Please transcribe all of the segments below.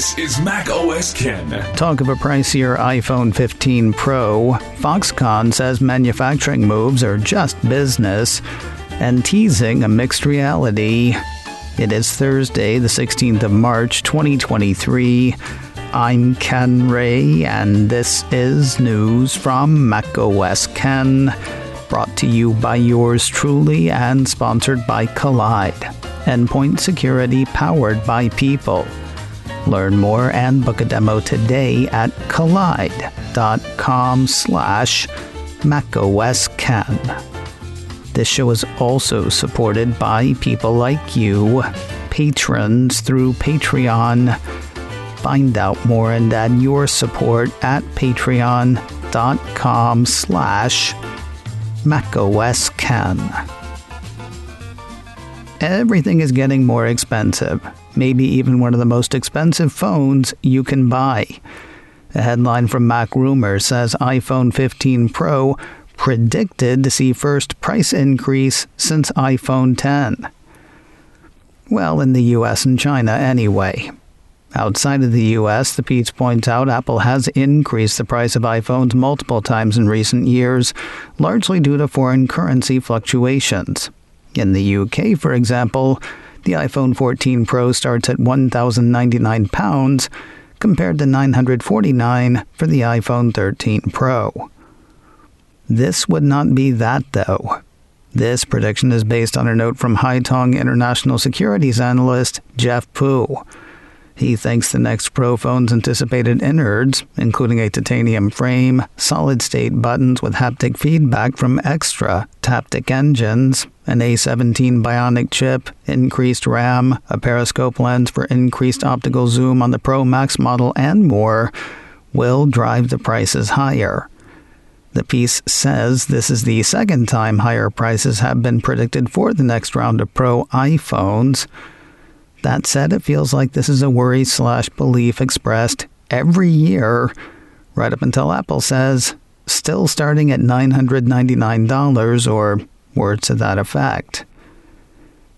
This is Mac OS Ken. Talk of a pricier iPhone 15 Pro, Foxconn says manufacturing moves are just business and teasing a mixed reality. It is Thursday, the 16th of March, 2023. I'm Ken Ray, and this is news from Mac OS Ken, brought to you by yours truly and sponsored by Collide, endpoint security powered by people. Learn more and book a demo today at collide.com/macOSCan. This show is also supported by people like you, patrons through Patreon. Find out more and add your support at patreon.com/macOSCan. Everything is getting more expensive, maybe even one of the most expensive phones you can buy. A headline from Mac Rumors says iPhone 15 Pro predicted to see first price increase since iPhone 10. Well, in the US and China anyway. Outside of the US, the piece points out Apple has increased the price of iPhones multiple times in recent years, largely due to foreign currency fluctuations. In the UK, for example, the iPhone 14 Pro starts at £1,099 compared to $949 for the iPhone 13 Pro. This would not be that, though. This prediction is based on a note from Haitong international securities analyst Jeff Pu. He thinks the next Pro phone's anticipated innards, including a titanium frame, solid-state buttons with haptic feedback from extra Taptic engines, an A17 Bionic chip, increased RAM, a periscope lens for increased optical zoom on the Pro Max model, and more, will drive the prices higher. The piece says this is the second time higher prices have been predicted for the next round of Pro iPhones. That said, it feels like this is a worry/belief expressed every year, right up until Apple says, still starting at $999 or words to that effect.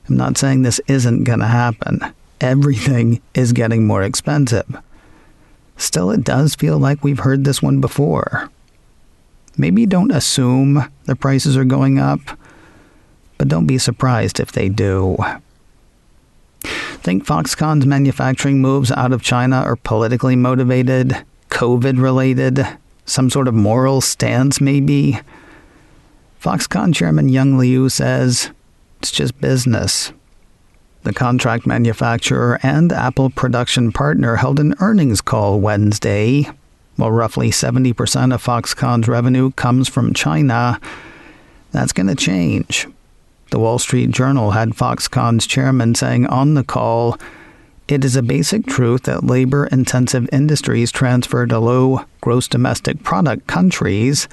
I'm not saying this isn't going to happen. Everything is getting more expensive. Still, it does feel like we've heard this one before. Maybe don't assume the prices are going up, but don't be surprised if they do. Think Foxconn's manufacturing moves out of China are politically motivated, COVID-related, some sort of moral stance maybe? Foxconn Chairman Young Liu says it's just business. The contract manufacturer and Apple production partner held an earnings call Wednesday. While roughly 70% of Foxconn's revenue comes from China, that's going to change. The Wall Street Journal had Foxconn's chairman saying on the call, "It is a basic truth that labor-intensive industries transfer to low gross domestic product countries."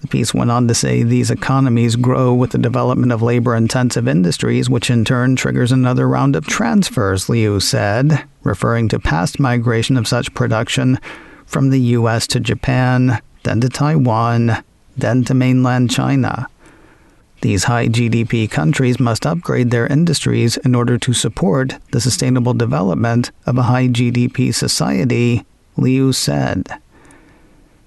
The piece went on to say these economies grow with the development of labor-intensive industries, which in turn triggers another round of transfers, Liu said, referring to past migration of such production from the U.S. to Japan, then to Taiwan, then to mainland China. These high GDP countries must upgrade their industries in order to support the sustainable development of a high GDP society, Liu said.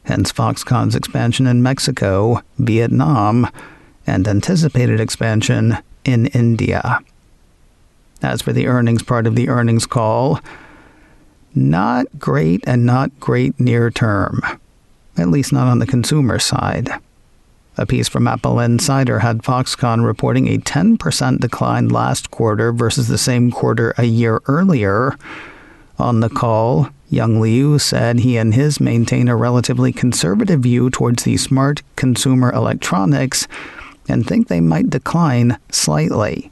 Hence Foxconn's expansion in Mexico, Vietnam, and anticipated expansion in India. As for the earnings part of the earnings call, not great and not great near term, at least not on the consumer side. A piece from Apple Insider had Foxconn reporting a 10% decline last quarter versus the same quarter a year earlier. On the call, Young Liu said he and his maintain a relatively conservative view towards the smart consumer electronics and think they might decline slightly.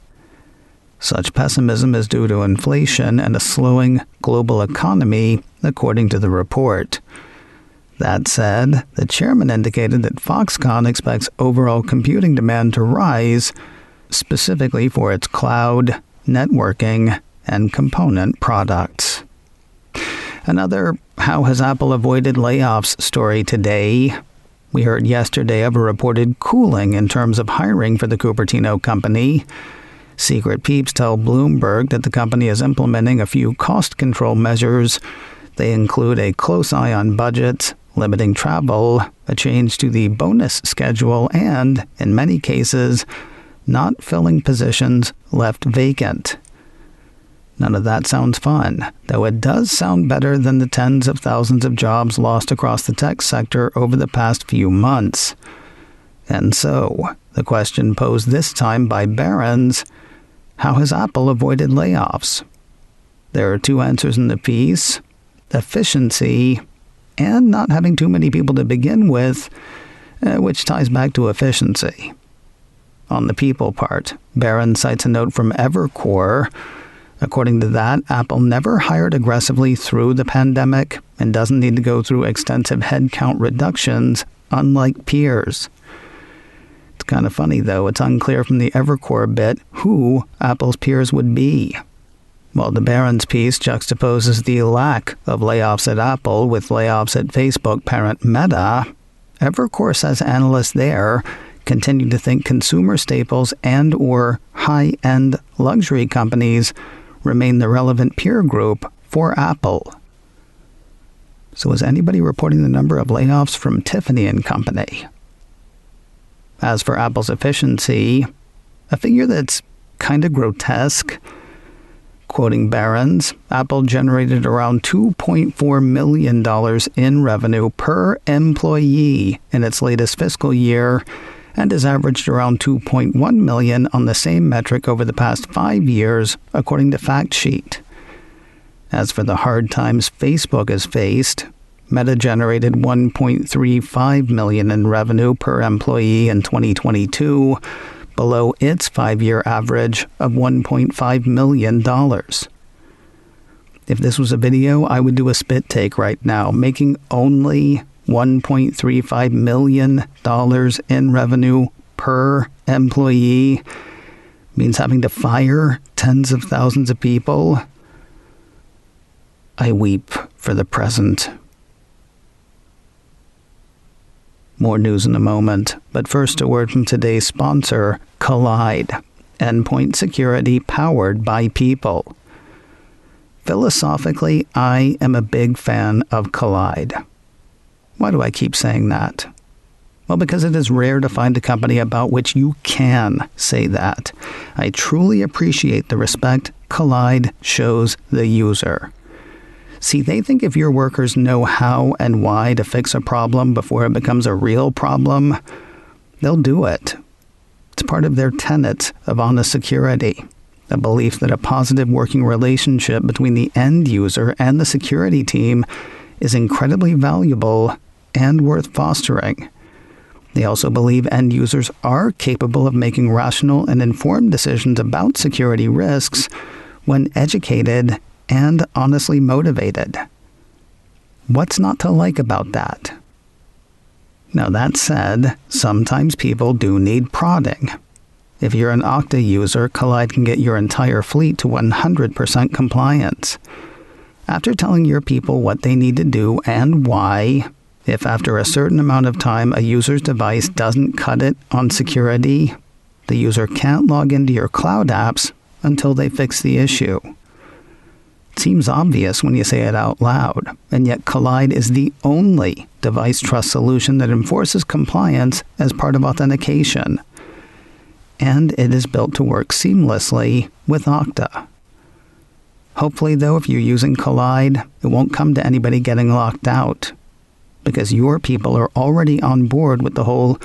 Such pessimism is due to inflation and a slowing global economy, according to the report. That said, the chairman indicated that Foxconn expects overall computing demand to rise, specifically for its cloud, networking, and component products. Another "How has Apple avoided layoffs?" story today. We heard yesterday of a reported cooling in terms of hiring for the Cupertino company. Secret peeps tell Bloomberg that the company is implementing a few cost control measures. They include a close eye on budgets, limiting travel, a change to the bonus schedule, and, in many cases, not filling positions left vacant. None of that sounds fun, though it does sound better than the tens of thousands of jobs lost across the tech sector over the past few months. And so, the question posed this time by Barron's, how has Apple avoided layoffs? There are two answers in the piece: efficiency and not having too many people to begin with, which ties back to efficiency. On the people part, Barron cites a note from Evercore. According to that, Apple never hired aggressively through the pandemic and doesn't need to go through extensive headcount reductions, unlike peers. It's kind of funny, though. It's unclear from the Evercore bit who Apple's peers would be. While the Barron's piece juxtaposes the lack of layoffs at Apple with layoffs at Facebook parent Meta, Evercore says analysts there continue to think consumer staples and or high-end luxury companies remain the relevant peer group for Apple. So is anybody reporting the number of layoffs from Tiffany & Company? As for Apple's efficiency, a figure that's kind of grotesque. Quoting Barron's, Apple generated around $2.4 million in revenue per employee in its latest fiscal year, and has averaged around $2.1 million on the same metric over the past 5 years, according to FactSheet. As for the hard times Facebook has faced, Meta generated $1.35 million in revenue per employee in 2022, below its 5-year average of $1.5 million. If this was a video, I would do a spit take right now. Making only $1.35 million in revenue per employee means having to fire tens of thousands of people. I weep for the present. More news in a moment, but first a word from today's sponsor, Collide, endpoint security powered by people. Philosophically, I am a big fan of Collide. Why do I keep saying that? Well, because it is rare to find a company about which you can say that. I truly appreciate the respect Collide shows the user. See, they think if your workers know how and why to fix a problem before it becomes a real problem, they'll do it. It's part of their tenets of honest security, a belief that a positive working relationship between the end user and the security team is incredibly valuable and worth fostering. They also believe end users are capable of making rational and informed decisions about security risks when educated and honestly motivated. What's not to like about that? Now, that said, sometimes people do need prodding. If you're an Okta user, Collide can get your entire fleet to 100% compliance. After telling your people what they need to do and why, if after a certain amount of time a user's device doesn't cut it on security, the user can't log into your cloud apps until they fix the issue. It seems obvious when you say it out loud, and yet Collide is the only device trust solution that enforces compliance as part of authentication. And it is built to work seamlessly with Okta. Hopefully, though, if you're using Collide, it won't come to anybody getting locked out, because your people are already on board with the whole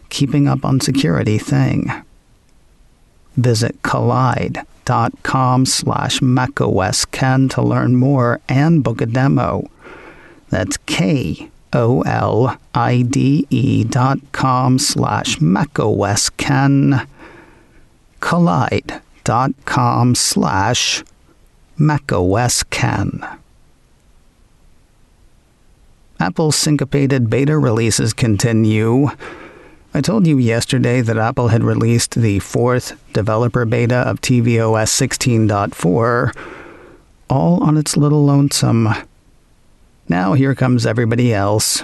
keeping up on security thing. Visit collide.com/macOSken to learn more and book a demo. That's KOLIDE.com/macOSken. Collide.com/macOSken. Apple's syncopated beta releases continue. I told you yesterday that Apple had released the 4th developer beta of tvOS 16.4, all on its little lonesome. Now here comes everybody else.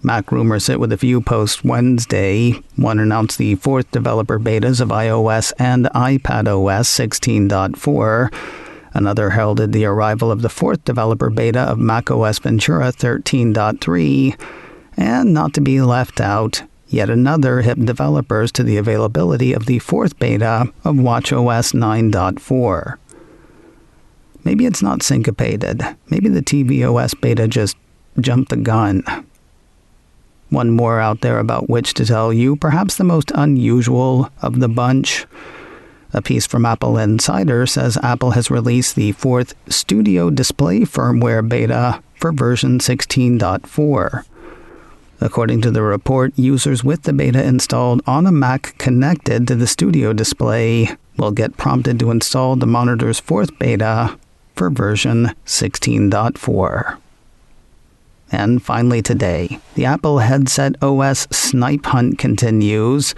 Mac rumors hit with a few posts Wednesday. One announced the fourth developer betas of iOS and iPadOS 16.4. Another heralded the arrival of the fourth developer beta of macOS Ventura 13.3. And not to be left out, yet another hip developers to the availability of the fourth beta of watchOS 9.4. Maybe it's not syncopated. Maybe the tvOS beta just jumped the gun. One more out there about which to tell you, perhaps the most unusual of the bunch. A piece from Apple Insider says Apple has released the fourth Studio Display firmware beta for version 16.4. According to the report, users with the beta installed on a Mac connected to the Studio Display will get prompted to install the monitor's fourth beta for version 16.4. And finally today, the Apple Headset OS snipe hunt continues.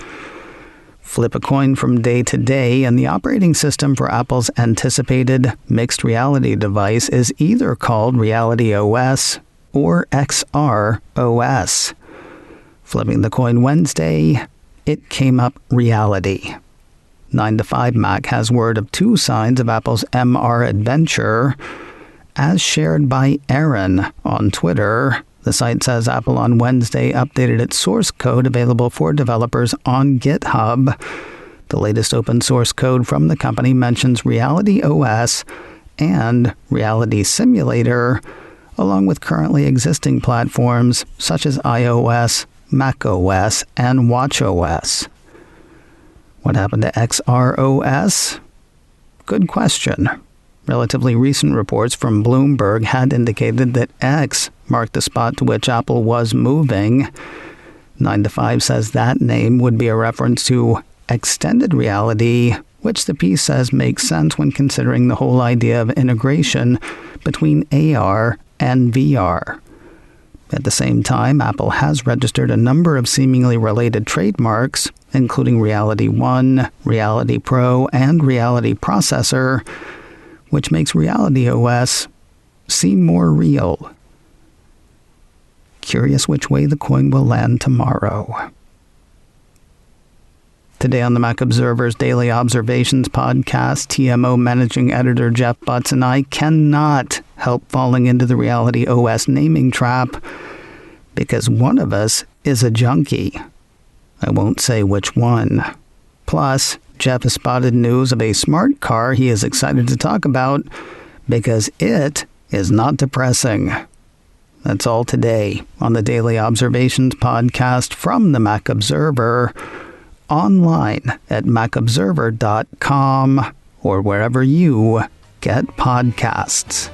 Flip a coin from day to day, and the operating system for Apple's anticipated mixed reality device is either called realityOS or XROS. Flipping the coin Wednesday, it came up reality. 9 to 5 Mac has word of two signs of Apple's MR adventure. As shared by Aaron on Twitter, the site says Apple on Wednesday updated its source code available for developers on GitHub. The latest open source code from the company mentions realityOS and Reality Simulator, along with currently existing platforms such as iOS, macOS, and watchOS. What happened to XROS? Good question. Relatively recent reports from Bloomberg had indicated that X marked the spot to which Apple was moving. 9 to 5 says that name would be a reference to extended reality, which the piece says makes sense when considering the whole idea of integration between AR and VR. At the same time, Apple has registered a number of seemingly related trademarks, including Reality One, Reality Pro, and Reality Processor, which makes realityOS seem more real. Curious which way the coin will land tomorrow. Today on the Mac Observer's Daily Observations podcast, TMO managing editor Jeff Butts and I cannot help falling into the realityOS naming trap because one of us is a junkie. I won't say which one. Plus, Jeff has spotted news of a smart car he is excited to talk about because it is not depressing. That's all today on the Daily Observations podcast from the Mac Observer, online at macobserver.com or wherever you get podcasts.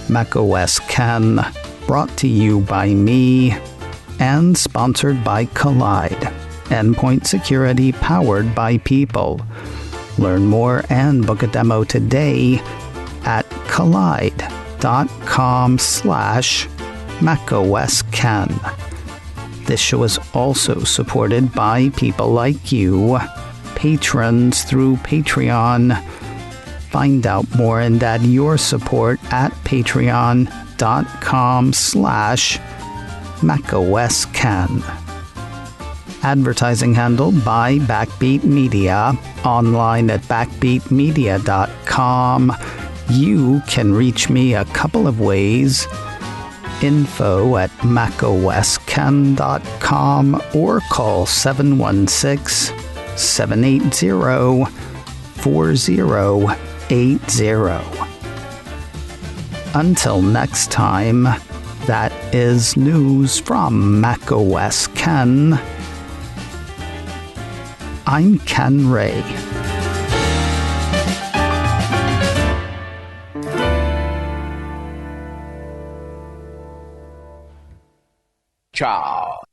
macOS Ken, brought to you by me and sponsored by Collide. Endpoint security powered by people. Learn more and book a demo today at collide.com/macOSKen. This show is also supported by people like you, patrons through Patreon. Find out more and add your support at patreon.com/macOSKen. Advertising handled by Backbeat Media, online at backbeatmedia.com. You can reach me a couple of ways. Info at macosken.com or call 716-780-4080. Until next time, that is news from macOS Ken. I'm Ken Ray. Ciao.